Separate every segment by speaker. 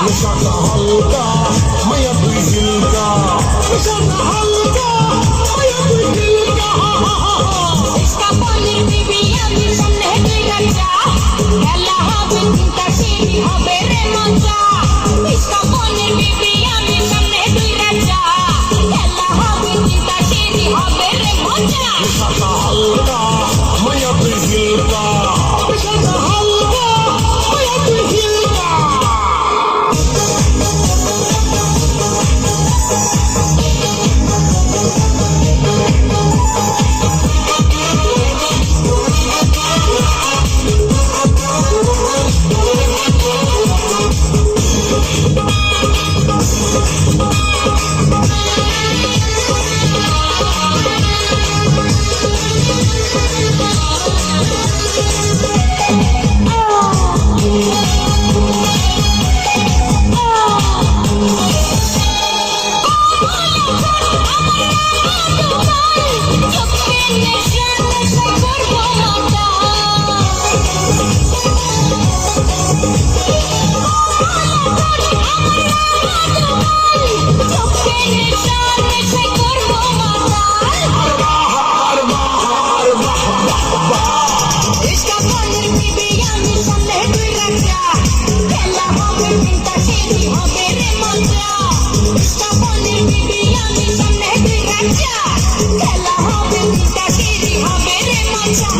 Speaker 1: নেশাটা হালকা মায়া তুই হিলকা, নেশাটা হালকা মায়া তুই হিলকা।
Speaker 2: इसका पनीर बीबी আমি সামনে তুই রাজা, খেলা হবে চিন্তা সেই হবে রে মজা। इसका पनीर बीबी আমি সামনে তুই রাজা, খেলা হবে চিন্তা সেই হবে রে মজা।
Speaker 1: নেশাটা হালকা মায়া তুই হিলকা, নেশাটা হালকা মায়া তুই হিলকা।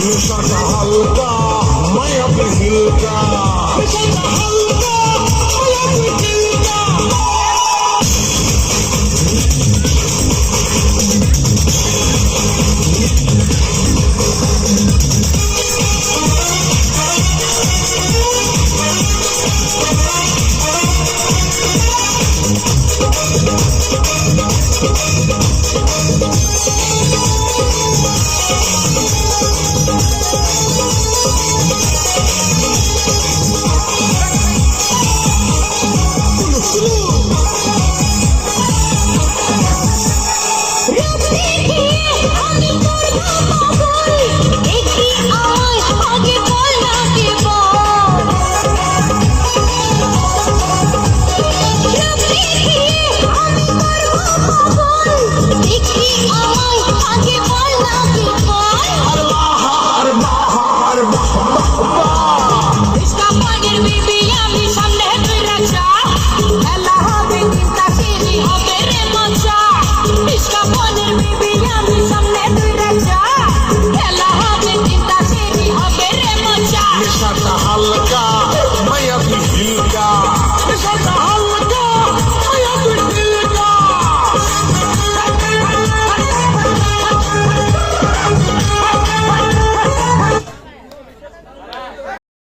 Speaker 1: নেশাটা হালকা মায়া তুই হিলকা, নেশাটা হালকা মায়া তুই হিলকা।
Speaker 2: Baby